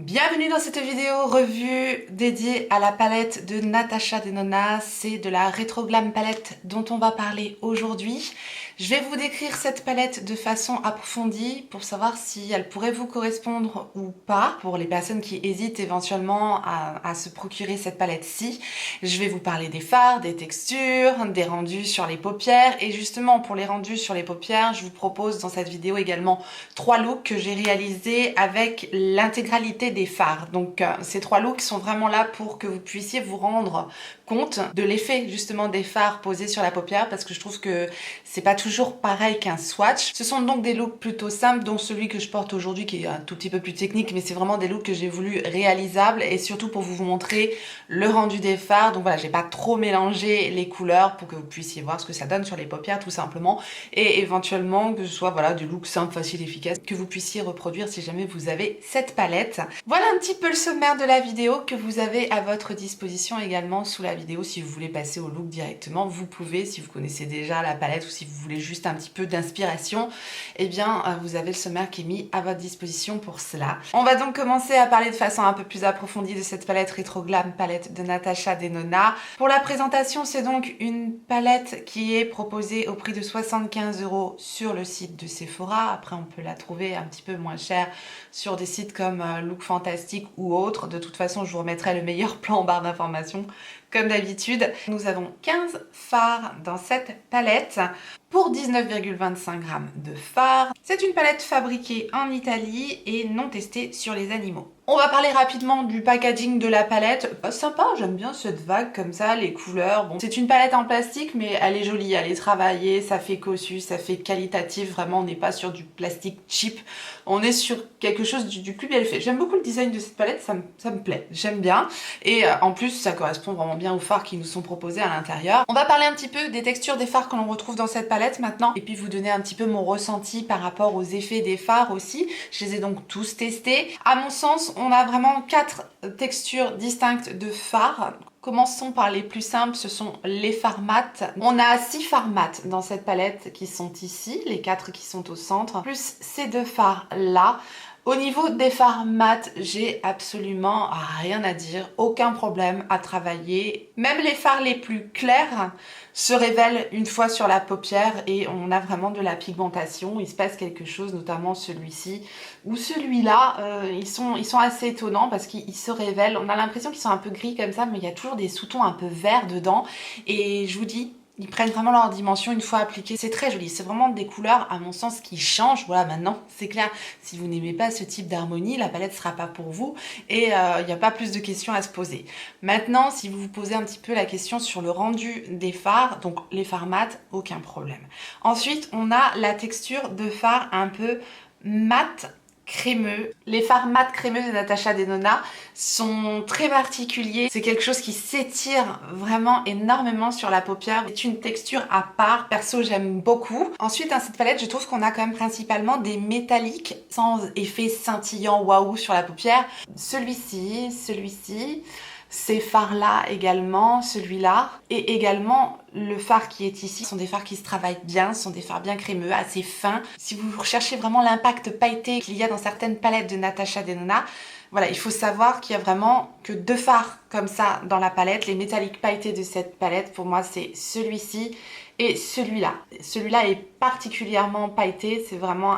Bienvenue dans cette vidéo revue dédiée à la palette de Natasha Denona. C'est de la Retro Glam palette dont on va parler aujourd'hui. Je vais vous décrire cette palette de façon approfondie pour savoir si elle pourrait vous correspondre ou pas. Pour les personnes qui hésitent éventuellement à se procurer cette palette-ci, je vais vous parler des fards, des textures, des rendus sur les paupières. Et justement, pour les rendus sur les paupières, je vous propose dans cette vidéo également 3 looks que j'ai réalisés avec l'intégralité des fards. Donc ces 3 looks sont vraiment là pour que vous puissiez vous rendre compte de l'effet justement des fards posés sur la paupière, parce que je trouve que c'est pas toujours pareil qu'un swatch. Ce sont donc des looks plutôt simples, dont celui que je porte aujourd'hui qui est un tout petit peu plus technique, mais c'est vraiment des looks que j'ai voulu réalisables et surtout pour vous montrer le rendu des fards. Donc voilà, j'ai pas trop mélangé les couleurs pour que vous puissiez voir ce que ça donne sur les paupières tout simplement, et éventuellement que ce soit voilà du look simple, facile, efficace que vous puissiez reproduire si jamais vous avez cette palette. Voilà un petit peu le sommaire de la vidéo que vous avez à votre disposition également sous la vidéo. Si vous voulez passer au look directement, vous pouvez, si vous connaissez déjà la palette ou si vous voulez juste un petit peu d'inspiration, eh bien vous avez le sommaire qui est mis à votre disposition pour cela. On va donc commencer à parler de façon un peu plus approfondie de cette palette Retro Glam palette de Natasha Denona. Pour la présentation, c'est donc une palette qui est proposée au prix de 75 € sur le site de Sephora. Après on peut la trouver un petit peu moins chère sur des sites comme Look Fantastic ou autres. De toute façon, je vous remettrai le meilleur plan en barre d'informations comme d'habitude. Nous avons 15 fards dans cette palette pour 19,25 g de fards. C'est une palette fabriquée en Italie et non testée sur les animaux. On va parler rapidement du packaging de la palette. Sympa, j'aime bien cette vague comme ça, les couleurs. Bon, c'est une palette en plastique, mais elle est jolie, elle est travaillée, ça fait cossu, ça fait qualitatif. Vraiment, on n'est pas sur du plastique cheap. On est sur quelque chose du plus bien fait. J'aime beaucoup le design de cette palette, ça me plaît, j'aime bien. Et en plus, ça correspond vraiment bien aux fards qui nous sont proposés à l'intérieur. On va parler un petit peu des textures des fards que l'on retrouve dans cette palette maintenant, et puis vous donner un petit peu mon ressenti par rapport aux effets des fards aussi. Je les ai donc tous testés. À mon sens, on a vraiment 4 textures distinctes de fards. Commençons par les plus simples, ce sont les fards mat. On a 6 fards mat dans cette palette qui sont ici, les 4 qui sont au centre, plus ces 2 fards là. Au niveau des fards mat, j'ai absolument rien à dire, aucun problème à travailler. Même les fards les plus clairs se révèlent une fois sur la paupière et on a vraiment de la pigmentation. Il se passe quelque chose, notamment celui-ci ou celui-là. Ils sont assez étonnants parce qu'ils se révèlent. On a l'impression qu'ils sont un peu gris comme ça, mais il y a toujours des sous-tons un peu verts dedans. Et je vous dis, ils prennent vraiment leur dimension une fois appliqués. C'est très joli. C'est vraiment des couleurs, à mon sens, qui changent. Voilà, maintenant, c'est clair. Si vous n'aimez pas ce type d'harmonie, la palette ne sera pas pour vous. Et il n'y a pas plus de questions à se poser. Maintenant, si vous vous posez un petit peu la question sur le rendu des fards, donc les fards mat, aucun problème. Ensuite, on a la texture de fard un peu mat, crémeux. Les fards mat crémeux de Natasha Denona sont très particuliers. C'est quelque chose qui s'étire vraiment énormément sur la paupière. C'est une texture à part. Perso, j'aime beaucoup. Ensuite, dans cette palette, je trouve qu'on a quand même principalement des métalliques sans effet scintillant waouh sur la paupière. Celui-ci, ces fards-là également, celui-là, et également le fard qui est ici. Ce sont des fards qui se travaillent bien, ce sont des fards bien crémeux, assez fins. Si vous recherchez vraiment l'impact pailleté qu'il y a dans certaines palettes de Natasha Denona, voilà, il faut savoir qu'il y a vraiment que 2 fards comme ça dans la palette. Les métalliques pailletés de cette palette, pour moi, c'est celui-ci et celui-là. Celui-là est particulièrement pailleté, c'est vraiment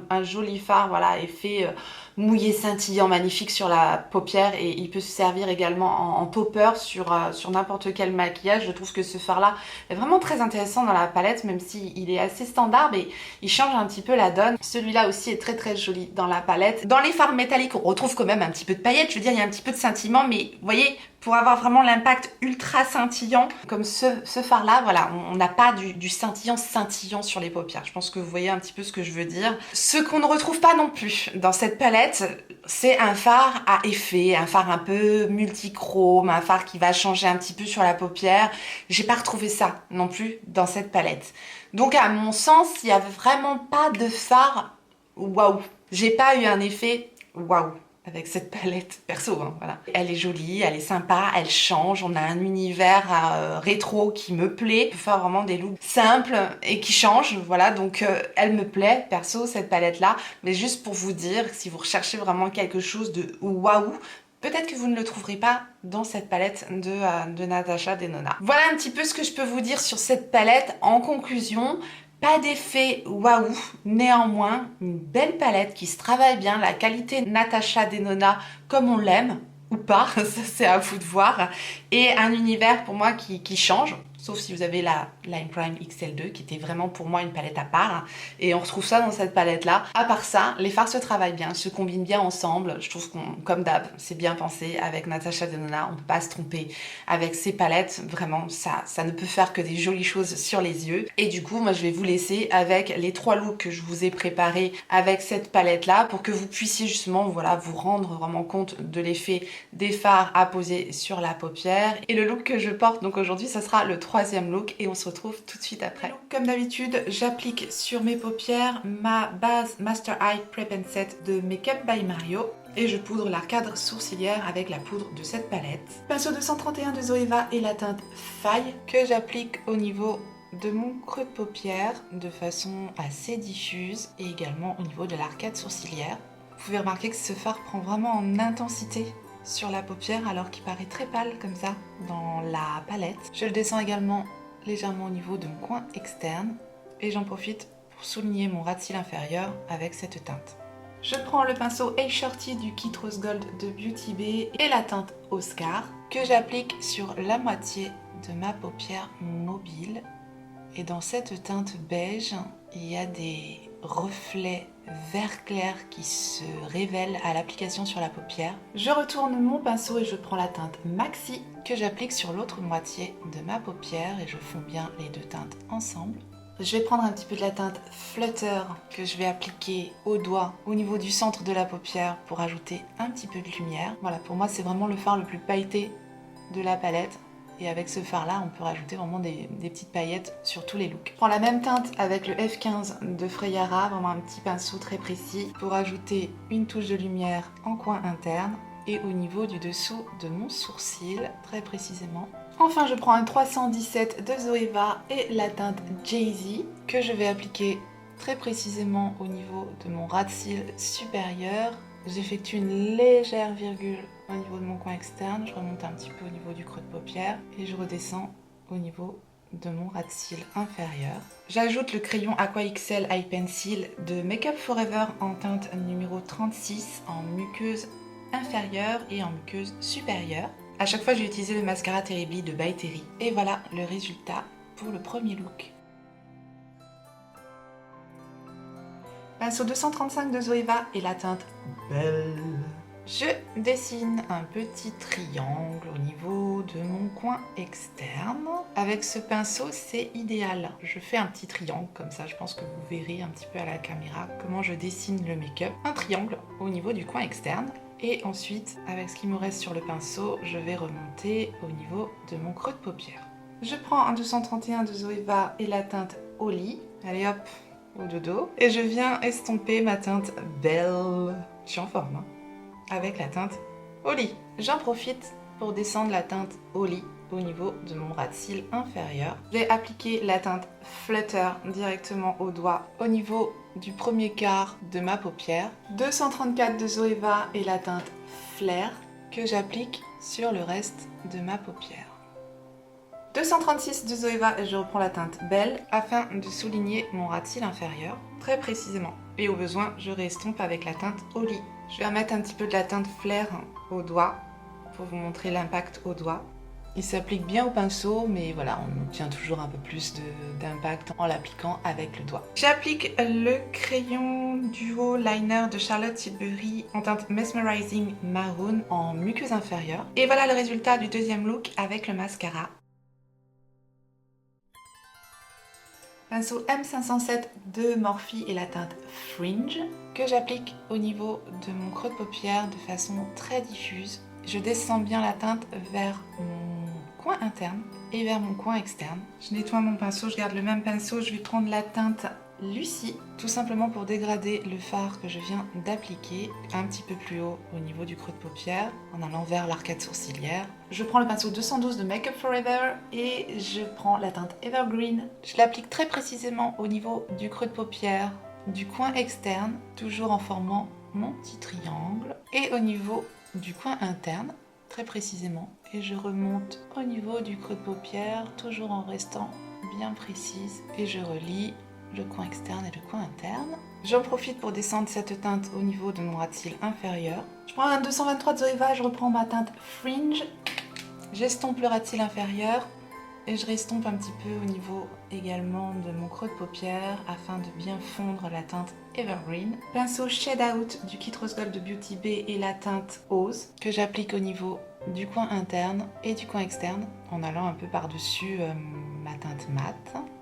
un joli fard, voilà, effet mouillé scintillant, magnifique sur la paupière, et il peut se servir également en topper sur n'importe quel maquillage. Je trouve que ce fard-là est vraiment très intéressant dans la palette, même s'il est assez standard, mais il change un petit peu la donne. Celui-là aussi est très très joli dans la palette. Dans les fards métalliques, on retrouve quand même un petit peu de paillettes, je veux dire, il y a un petit peu de scintillement, mais vous voyez, pour avoir vraiment l'impact ultra scintillant, comme ce fard-là, voilà, on n'a pas du scintillant sur les paupières. Je pense que vous voyez un petit peu ce que je veux dire. Ce qu'on ne retrouve pas non plus dans cette palette, c'est un fard à effet, un fard un peu multichrome, un fard qui va changer un petit peu sur la paupière. J'ai pas retrouvé ça non plus dans cette palette. Donc à mon sens, il n'y a vraiment pas de fard waouh. J'ai pas eu un effet waouh. avec cette palette perso, hein, voilà. Elle est jolie, elle est sympa, elle change, on a un univers rétro qui me plaît. On peut faire vraiment des looks simples et qui changent, voilà, donc elle me plaît perso cette palette là, mais juste pour vous dire, si vous recherchez vraiment quelque chose de waouh, peut-être que vous ne le trouverez pas dans cette palette de Natasha Denona. Voilà un petit peu ce que je peux vous dire sur cette palette. En conclusion, pas d'effet waouh, néanmoins une belle palette qui se travaille bien, la qualité Natasha Denona comme on l'aime, ou pas, ça c'est à vous de voir, et un univers pour moi qui change, sauf si vous avez la Lime Prime XL2 qui était vraiment pour moi une palette à part, et on retrouve ça dans cette palette là. À part ça, les fards se travaillent bien, se combinent bien ensemble, je trouve qu'on, comme d'hab, c'est bien pensé avec Natasha Denona, on peut pas se tromper avec ces palettes, vraiment ça ne peut faire que des jolies choses sur les yeux. Et du coup moi je vais vous laisser avec les 3 looks que je vous ai préparés avec cette palette là pour que vous puissiez justement voilà vous rendre vraiment compte de l'effet des fards à poser sur la paupière. Et le look que je porte donc aujourd'hui, ça sera le 3e look et on se retrouve tout de suite après. Comme d'habitude, j'applique sur mes paupières ma base Master Eye Prep and Set de Make Up by Mario et je poudre l'arcade sourcilière avec la poudre de cette palette. Pinceau 231 de Zoeva et la teinte Faille que j'applique au niveau de mon creux de paupière de façon assez diffuse et également au niveau de l'arcade sourcilière. Vous pouvez remarquer que ce fard prend vraiment en intensité sur la paupière alors qu'il paraît très pâle comme ça dans la palette. Je le descends également légèrement au niveau de mon coin externe et j'en profite pour souligner mon ras de cils inférieur avec cette teinte. Je prends le pinceau A Shorty du Kit Rose Gold de Beauty Bay et la teinte Oscar que j'applique sur la moitié de ma paupière mobile. Et dans cette teinte beige, il y a des reflets vert clair qui se révèlent à l'application sur la paupière. Je retourne mon pinceau et je prends la teinte Maxi que j'applique sur l'autre moitié de ma paupière et je fonds bien les 2 teintes ensemble. Je vais prendre un petit peu de la teinte Flutter que je vais appliquer au doigt au niveau du centre de la paupière pour ajouter un petit peu de lumière. Voilà, pour moi c'est vraiment le fard le plus pailleté de la palette. Et avec ce fard là, on peut rajouter vraiment des petites paillettes sur tous les looks. Je prends la même teinte avec le F15 de Freyara, vraiment un petit pinceau très précis pour ajouter une touche de lumière en coin interne et au niveau du dessous de mon sourcil, très précisément. Enfin, je prends un 317 de Zoeva et la teinte Jay-Z que je vais appliquer très précisément au niveau de mon ras de cils supérieur. J'effectue une légère virgule au niveau de mon coin externe, je remonte un petit peu au niveau du creux de paupière et je redescends au niveau de mon ras de cils inférieur. J'ajoute le crayon Aqua XL Eye Pencil de Make Up Forever en teinte numéro 36 en muqueuse inférieure et en muqueuse supérieure. À chaque fois, je vais utiliser le mascara Terribly de By Terry. Et voilà le résultat pour le premier look. Pinceau 235 de Zoeva et la teinte Belle. Je dessine un petit triangle au niveau de mon coin externe. Avec ce pinceau, c'est idéal. Je fais un petit triangle comme ça, je pense que vous verrez un petit peu à la caméra comment je dessine le make-up. Un triangle au niveau du coin externe. Et ensuite, avec ce qui me reste sur le pinceau, je vais remonter au niveau de mon creux de paupière. Je prends un 231 de Zoeva et la teinte Holly. Allez hop, au dodo. Et je viens estomper ma teinte Belle. Je suis en forme, hein, avec la teinte Holly. J'en profite pour descendre la teinte Holly au niveau de mon ras de cils inférieur. Je vais appliquer la teinte Flutter directement au doigt au niveau du premier quart de ma paupière. 234 de Zoeva et la teinte Flair que j'applique sur le reste de ma paupière. 236 de Zoeva et je reprends la teinte Belle afin de souligner mon ras de cils inférieur très précisément. Et au besoin, je réestompe avec la teinte Holly. Je vais mettre un petit peu de la teinte Flair au doigt pour vous montrer l'impact au doigt. Il s'applique bien au pinceau, mais voilà, on obtient toujours un peu plus d'impact en l'appliquant avec le doigt. J'applique le crayon duo liner de Charlotte Tilbury en teinte Mesmerizing Maroon en muqueuse inférieure. Et voilà le résultat du deuxième look avec le mascara. Pinceau M507 de Morphe et la teinte Fringe que j'applique au niveau de mon creux de paupière de façon très diffuse. Je descends bien la teinte vers mon coin interne et vers mon coin externe. Je nettoie mon pinceau, je garde le même pinceau, je vais prendre la teinte Lucie, tout simplement pour dégrader le fard que je viens d'appliquer un petit peu plus haut au niveau du creux de paupière en allant vers l'arcade sourcilière. Je prends le pinceau 212 de Make Up For Ever et je prends la teinte Evergreen. Je l'applique très précisément au niveau du creux de paupière, du coin externe, toujours en formant mon petit triangle, et au niveau du coin interne, très précisément. Et je remonte au niveau du creux de paupière, toujours en restant bien précise, et je relie le coin externe et le coin interne. J'en profite pour descendre cette teinte au niveau de mon ras de cils inférieur. Je prends un 223 de Zoeva, je reprends ma teinte Fringe. J'estompe le ras de cils inférieur et je restompe un petit peu au niveau également de mon creux de paupière afin de bien fondre la teinte Evergreen. Pinceau Shade Out du Kit Rose Gold de Beauty Bay et la teinte Ose que j'applique au niveau du coin interne et du coin externe en allant un peu par-dessus ma teinte mat,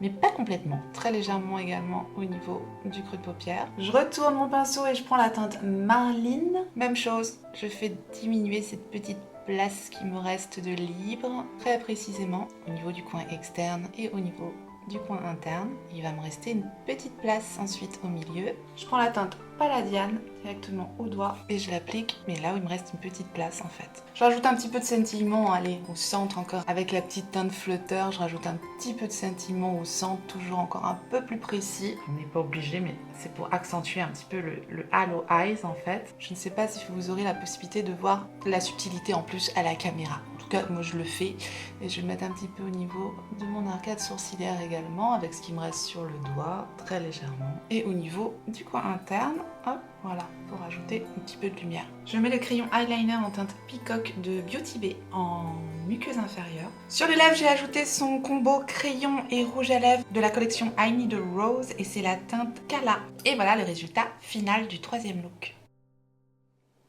mais pas complètement, très légèrement également au niveau du creux de paupière. Je retourne mon pinceau et je prends la teinte Marline. Même chose, je fais diminuer cette petite place qui me reste de libre, très précisément au niveau du coin externe et au niveau du coin interne. Il va me rester une petite place ensuite au milieu. Je prends la teinte Palladiane directement au doigt et je l'applique, mais là où il me reste une petite place en fait. Je rajoute un petit peu de scintillement, allez, au centre encore. Avec la petite teinte flotteur, je rajoute un petit peu de scintillement au centre, toujours encore un peu plus précis. On n'est pas obligé, mais c'est pour accentuer un petit peu le halo eyes en fait. Je ne sais pas si vous aurez la possibilité de voir la subtilité en plus à la caméra. En tout cas, moi je le fais et je vais le mettre un petit peu au niveau de mon arcade sourcilière également, avec ce qui me reste sur le doigt, très légèrement. Et au niveau du coin interne, hop, voilà, pour ajouter un petit peu de lumière. Je mets le crayon eyeliner en teinte Peacock de Beauty Bay en muqueuse inférieure. Sur les lèvres, j'ai ajouté son combo crayon et rouge à lèvres de la collection I Need a Rose et c'est la teinte Kala. Et voilà le résultat final du troisième look.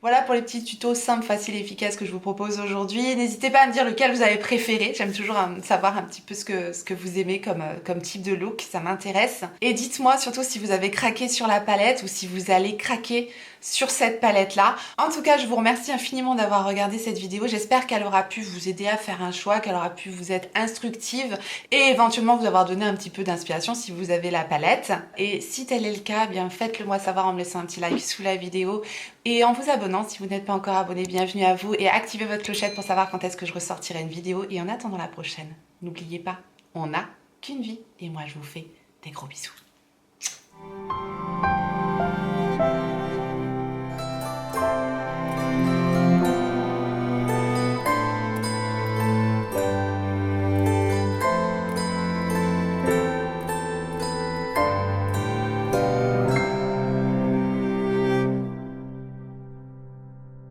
Voilà pour les petits tutos simples, faciles et efficaces que je vous propose aujourd'hui. N'hésitez pas à me dire lequel vous avez préféré. J'aime toujours savoir un petit peu ce que vous aimez comme type de look, ça m'intéresse. Et dites-moi surtout si vous avez craqué sur la palette ou si vous allez craquer sur cette palette-là. En tout cas, je vous remercie infiniment d'avoir regardé cette vidéo. J'espère qu'elle aura pu vous aider à faire un choix, qu'elle aura pu vous être instructive et éventuellement vous avoir donné un petit peu d'inspiration si vous avez la palette. Et si tel est le cas, bien faites-le moi savoir en me laissant un petit like sous la vidéo et en vous abonnant si vous n'êtes pas encore abonné. Bienvenue à vous et activez votre clochette pour savoir quand est-ce que je ressortirai une vidéo. Et en attendant la prochaine, n'oubliez pas, on n'a qu'une vie et moi je vous fais des gros bisous.